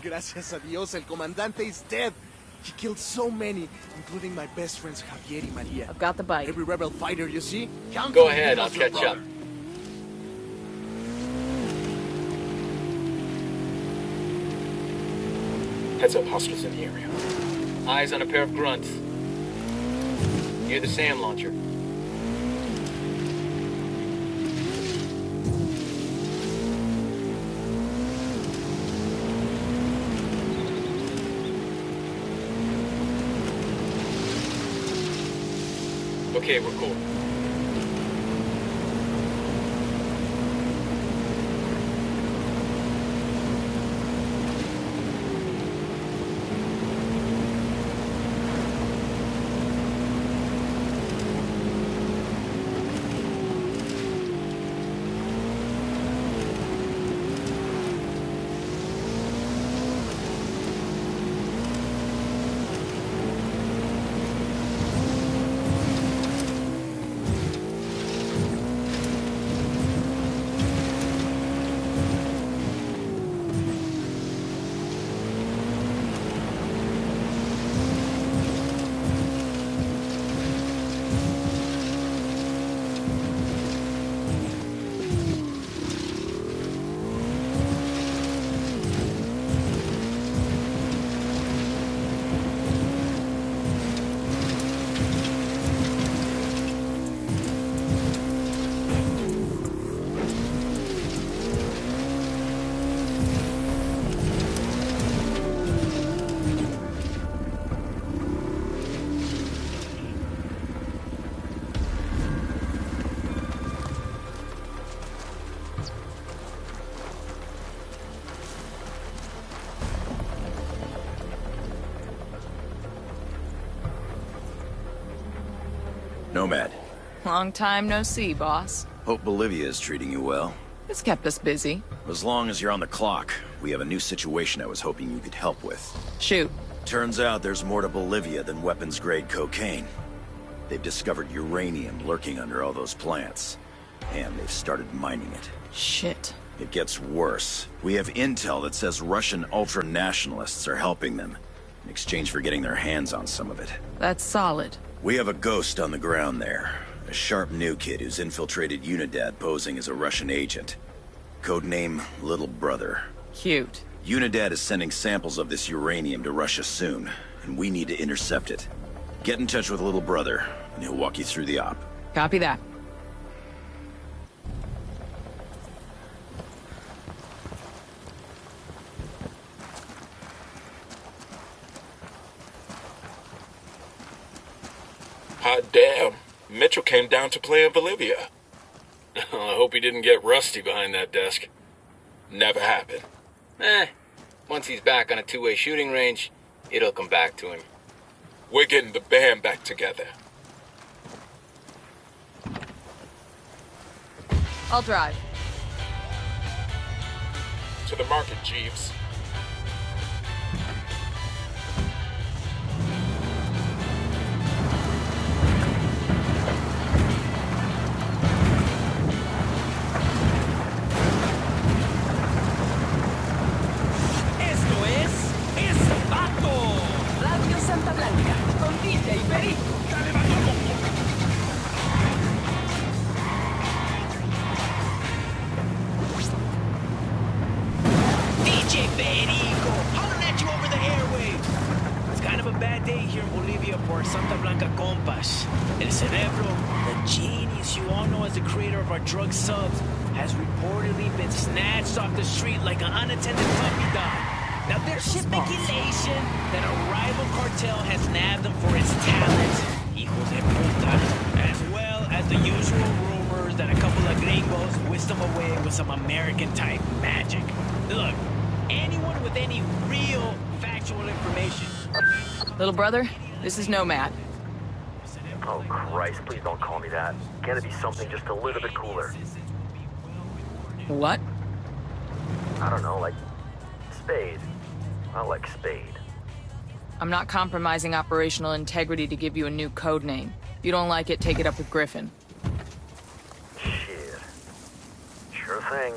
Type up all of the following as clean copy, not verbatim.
Gracias a Dios, el comandante is dead. He killed so many, including my best friends Javier y Maria. I've got the bike. Every rebel fighter you see, count Go on ahead, him I'll as your catch up. brother. Heads up, hostiles in the area. Eyes on a pair of grunts. Near the SAM launcher. Okay, we're cool. Nomad. Long time no see, boss. Hope Bolivia is treating you well. It's kept us busy. As long as you're on the clock, we have a new situation I was hoping you could help with. Shoot. Turns out there's more to Bolivia than weapons-grade cocaine. They've discovered uranium lurking under all those plants. And they've started mining it. Shit. It gets worse. We have intel that says Russian ultra-nationalists are helping them, in exchange for getting their hands on some of it. That's solid. We have a ghost on the ground there. A sharp new kid who's infiltrated Unidad posing as a Russian agent. Codename Little Brother. Cute. Unidad is sending samples of this uranium to Russia soon, and we need to intercept it. Get in touch with Little Brother, and he'll walk you through the op. Copy that. Hot damn. Mitchell came down to play in Bolivia. I hope he didn't get rusty behind that desk. Never happened. Once he's back on a two-way shooting range, it'll come back to him. We're getting the band back together. I'll drive. To the market, Jeeves. Drug subs has reportedly been snatched off the street like an unattended puppy dog. Now there's speculation that a rival cartel has nabbed them for its talent, hijos de puta, as well as the usual rumors that a couple of gringos whisked them away with some American-type magic. Look, anyone with any real factual information. Little brother, this is Nomad. Oh, Christ, please don't call me that. Can it be something just a little bit cooler? What? I don't know, like Spade. I like Spade. I'm not compromising operational integrity to give you a new code name. If you don't like it, take it up with Griffin. Shit. Sure thing.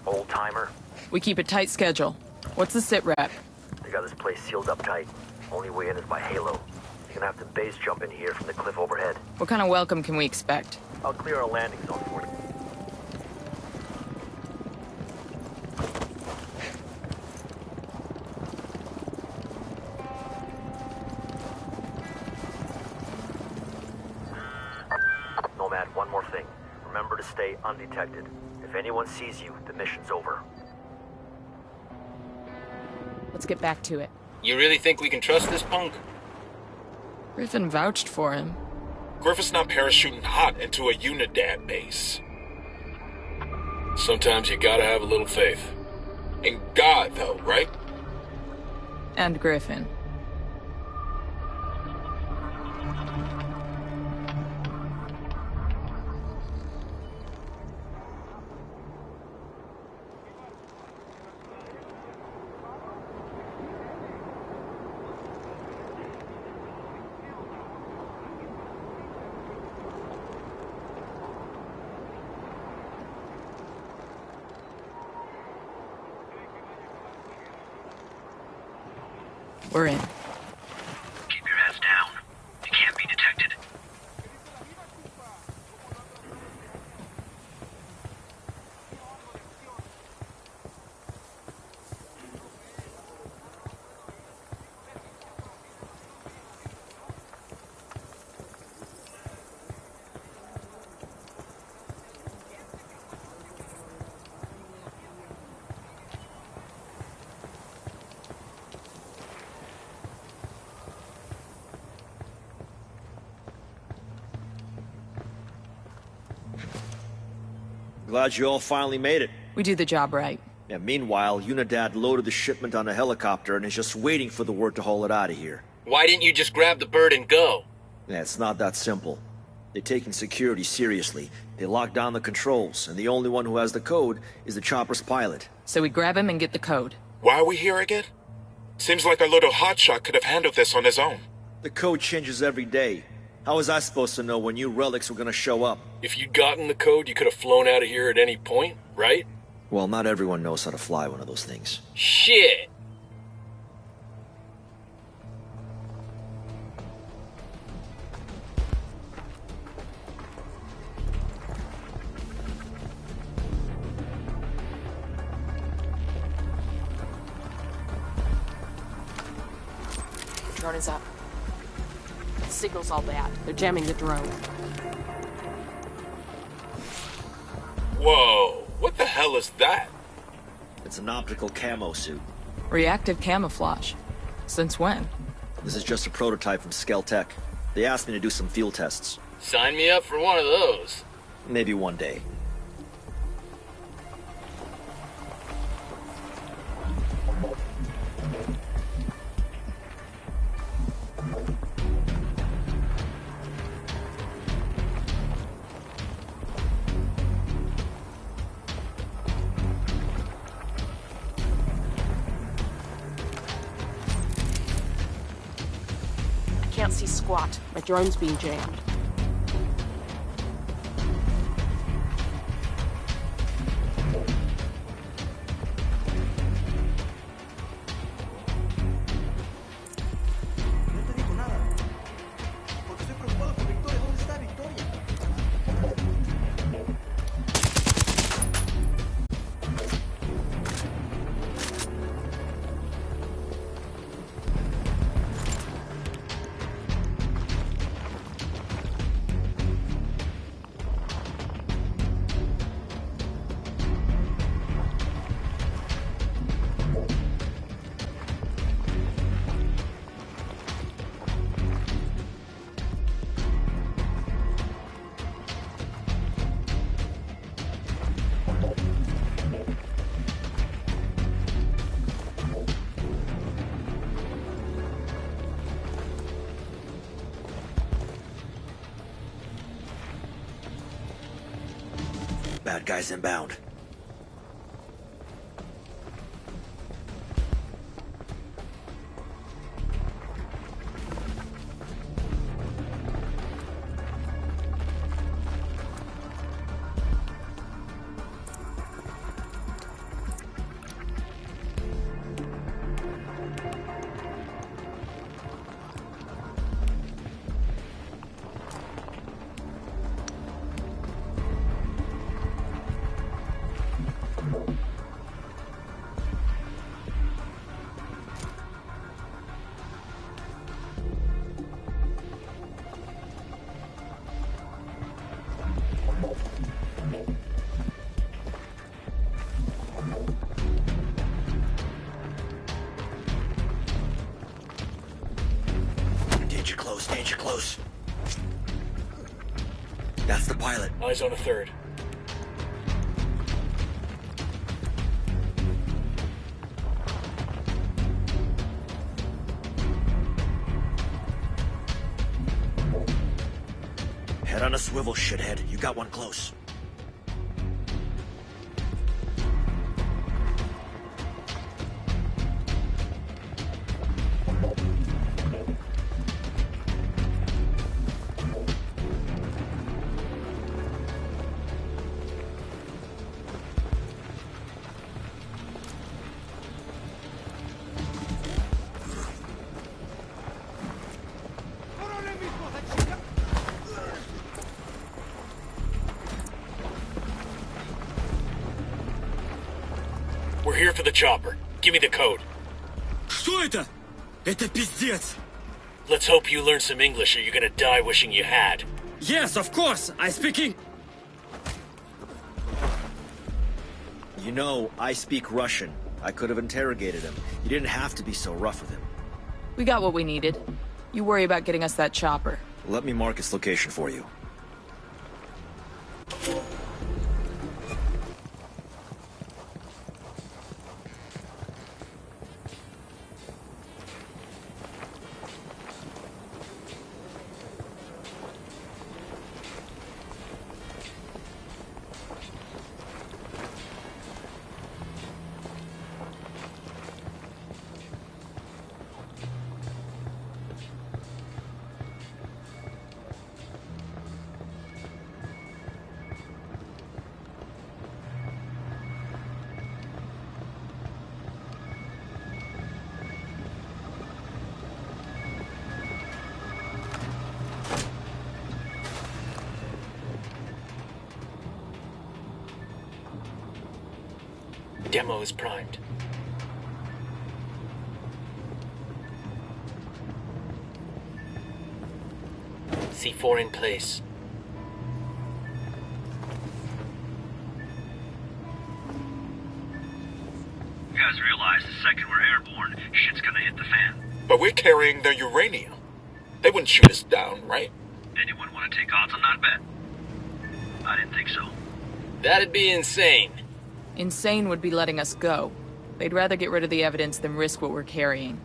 Old timer. We keep a tight schedule. What's the sit rep? They got this place sealed up tight. Only way in is by Halo. You're gonna have to base jump in here from the cliff overhead. What kind of welcome can we expect? I'll clear our landing zone for you. Nomad, one more thing. Remember to stay undetected. If anyone sees you, the mission's over. Let's get back to it. You really think we can trust this punk? Griffin vouched for him. Griffith's not parachuting hot into a Unidad base. Sometimes you gotta have a little faith. In God, though, right? And Griffin. We're in. Keep your heads down. You can't be detected. Glad you all finally made it. We do the job right. Yeah, meanwhile, Unidad loaded the shipment on a helicopter and is just waiting for the word to haul it out of here. Why didn't you just grab the bird and go? Yeah, it's not that simple. They're taking security seriously. They locked down the controls, and the only one who has the code is the chopper's pilot. So we grab him and get the code. Why are we here again? Seems like our little hotshot could have handled this on his own. The code changes every day. How was I supposed to know when new relics were gonna show up? If you'd gotten the code, you could have flown out of here at any point, right? Well, not everyone knows how to fly one of those things. Shit! Drone is up. The signal's all bad. They're jamming the drone. Whoa, what the hell is that? It's an optical camo suit. Reactive camouflage. Since when? This is just a prototype from Skeltech. They asked me to do some field tests. Sign me up for one of those. Maybe one day. Can't see squat. My drone's being jammed. Bad guys inbound. close. That's the pilot. Eyes on a third. Head on a swivel, shithead. You got one close. We're here for the chopper. Give me the code. Что это? Это пиздец. Let's hope you learn some English or you're gonna die wishing you had. Yes, of course. I speak English. You know, I speak Russian. I could have interrogated him. You didn't have to be so rough with him. We got what we needed. You worry about getting us that chopper. Let me mark its location for you. Demo is primed. C4 in place. You guys realize the second we're airborne, shit's gonna hit the fan. But we're carrying their uranium. They wouldn't shoot us down, right? Anyone want to take odds on that bet? I didn't think so. That'd be insane. Insane would be letting us go. They'd rather get rid of the evidence than risk what we're carrying.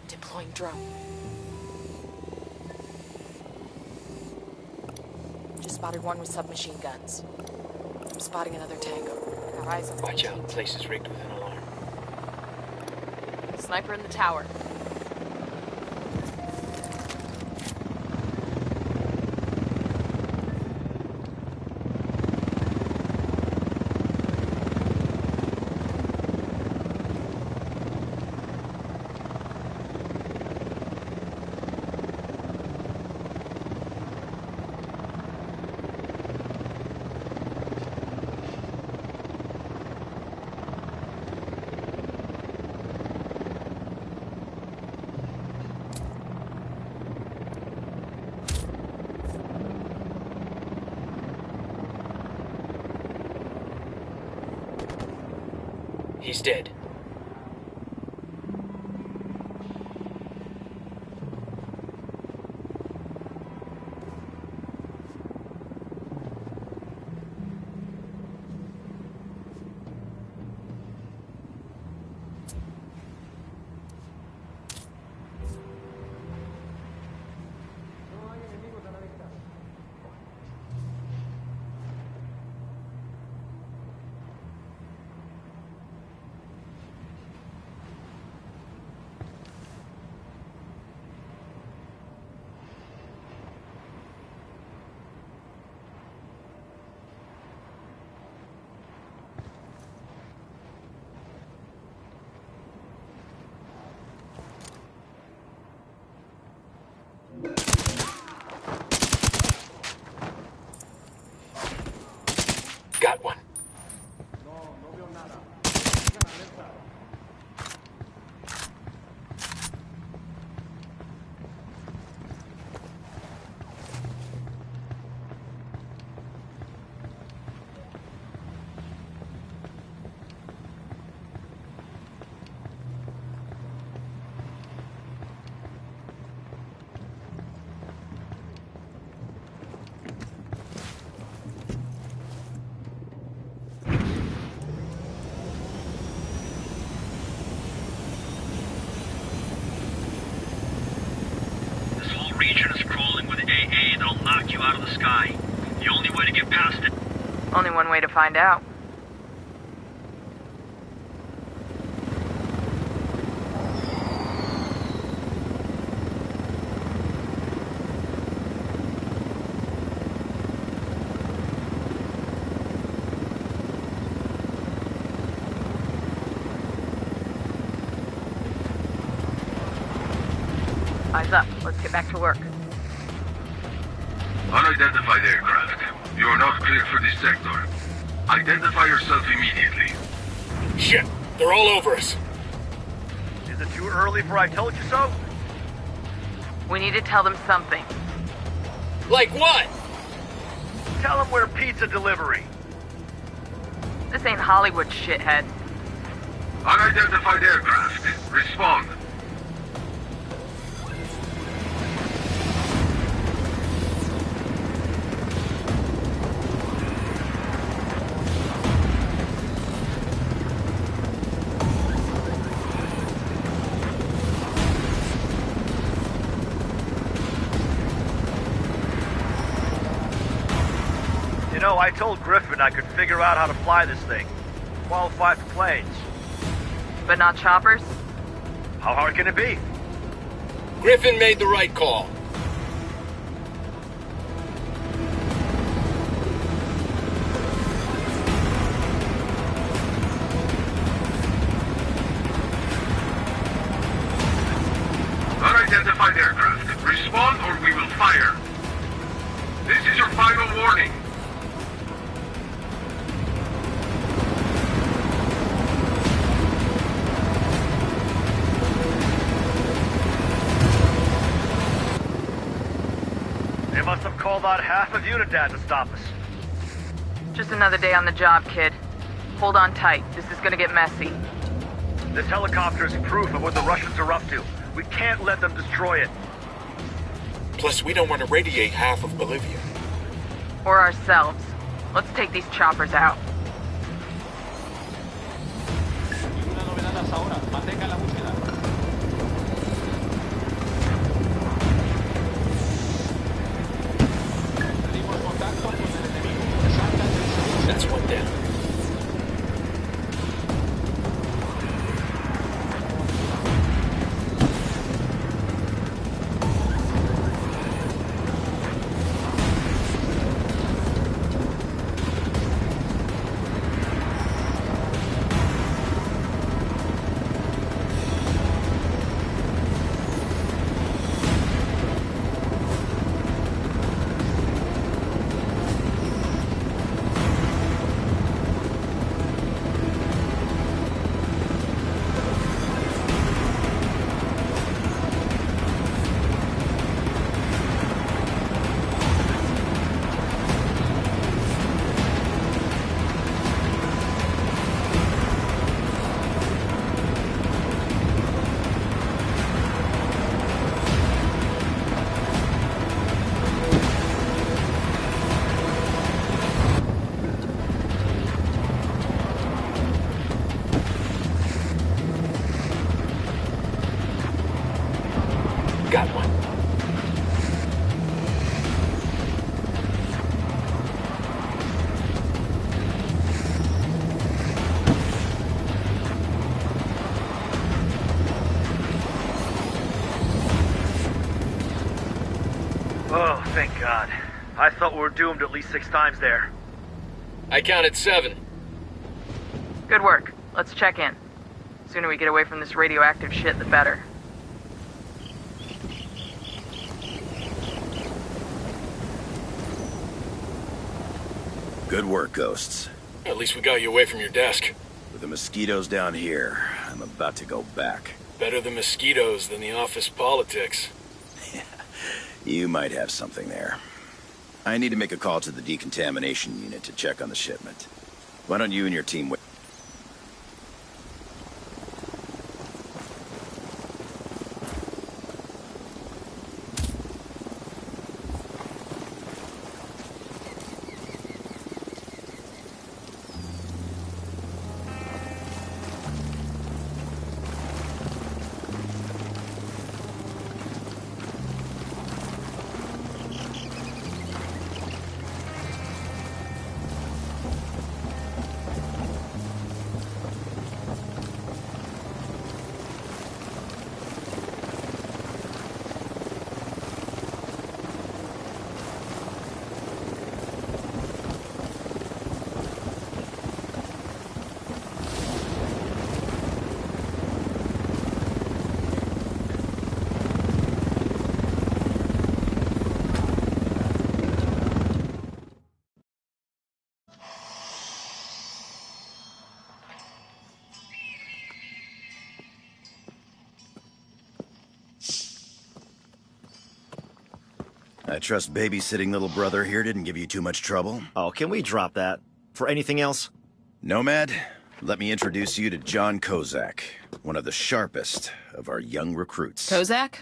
Deploying drone. Just spotted one with submachine guns. I'm spotting another tango. Got eyes on the Watch out, 18. place is rigged with an alarm. Sniper in the tower. He's dead. region is crawling with AA that'll knock you out of the sky. The only way to get past it... Only one way to find out. Eyes up. Let's get back to work. Unidentified aircraft. You are not cleared for this sector. Identify yourself immediately. Shit! They're all over us. Is it too early for I told you so? We need to tell them something. Like what? Tell them we're pizza delivery. This ain't Hollywood, shithead. Unidentified aircraft. Respond. You know, I told Griffin I could figure out how to fly this thing. Qualify for planes. But not choppers? How hard can it be? Griffin made the right call. Unidentified aircraft. Respond or we will fire. This is your final warning. They must have called out half of Unidad to stop us. Just another day on the job, kid. Hold on tight. This is gonna get messy. This helicopter is proof of what the Russians are up to. We can't let them destroy it. Plus, we don't want to radiate half of Bolivia. Or ourselves. Let's take these choppers out. That's one down. Got one. Oh, thank God. I thought we were doomed at least 6 times there. I counted 7. Good work. Let's check in. Sooner we get away from this radioactive shit, the better. Good work, Ghosts. At least we got you away from your desk. With the mosquitoes down here, I'm about to go back. Better the mosquitoes than the office politics. You might have something there. I need to make a call to the decontamination unit to check on the shipment. Why don't you and your team wait? I trust babysitting little brother here didn't give you too much trouble. Oh, can we drop that? For anything else? Nomad, let me introduce you to John Kozak, one of the sharpest of our young recruits. Kozak?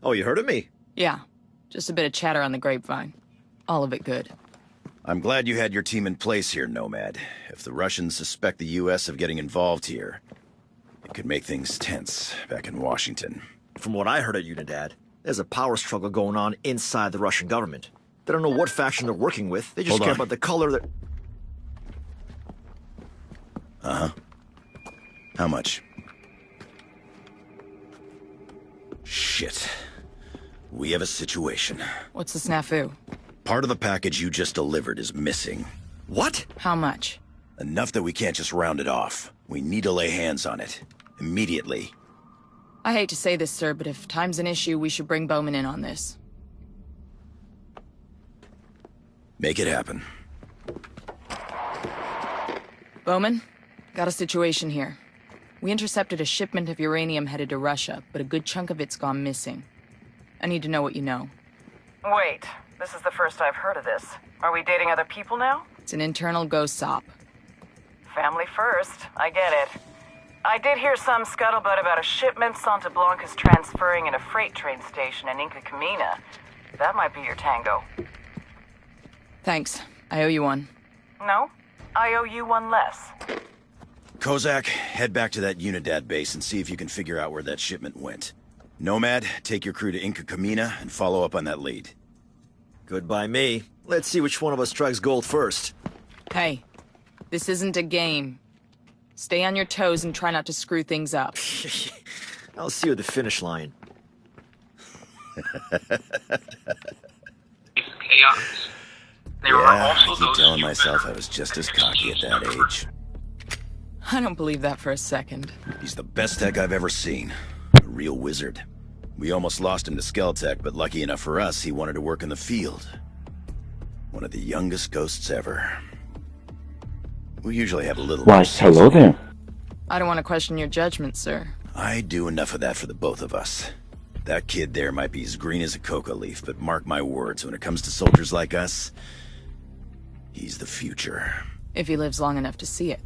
Oh, you heard of me? Yeah. Just a bit of chatter on the grapevine. All of it good. I'm glad you had your team in place here, Nomad. If the Russians suspect the U.S. of getting involved here, it could make things tense back in Washington. From what I heard at Unidad, there's a power struggle going on inside the Russian government. They don't know what faction they're working with. They just care about the color that... Uh-huh. How much? Shit. We have a situation. What's the snafu? Part of the package you just delivered is missing. What? How much? Enough that we can't just round it off. We need to lay hands on it. Immediately. I hate to say this, sir, but if time's an issue, we should bring Bowman in on this. Make it happen. Bowman, got a situation here. We intercepted a shipment of uranium headed to Russia, but a good chunk of it's gone missing. I need to know what you know. Wait, this is the first I've heard of this. Are we dating other people now? It's an internal ghost op. Family first, I get it. I did hear some scuttlebutt about a shipment Santa Blanca's transferring in a freight train station in Inca Camina. That might be your tango. Thanks. I owe you one. No? I owe you one less. Kozak, head back to that Unidad base and see if you can figure out where that shipment went. Nomad, take your crew to Inca Camina and follow up on that lead. Good by me. Let's see which one of us strikes gold first. Hey, this isn't a game. Stay on your toes and try not to screw things up. I'll see you at the finish line. Chaos. There are Yeah, also I keep those telling you myself better I was just as cocky at that remember. age. I don't believe that for a second. He's the best tech I've ever seen. A real wizard. We almost lost him to Skeltech, but lucky enough for us, he wanted to work in the field. One of the youngest ghosts ever. We usually have a little... Why, hello there. I don't want to question your judgment, sir. I do enough of that for the both of us. That kid there might be as green as a coca leaf, but mark my words, when it comes to soldiers like us, he's the future. If he lives long enough to see it.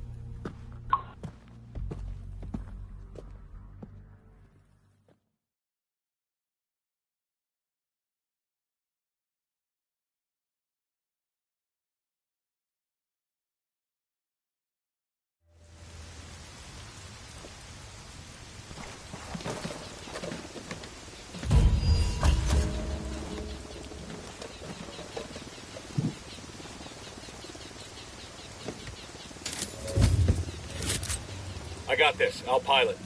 I got this. I'll pilot.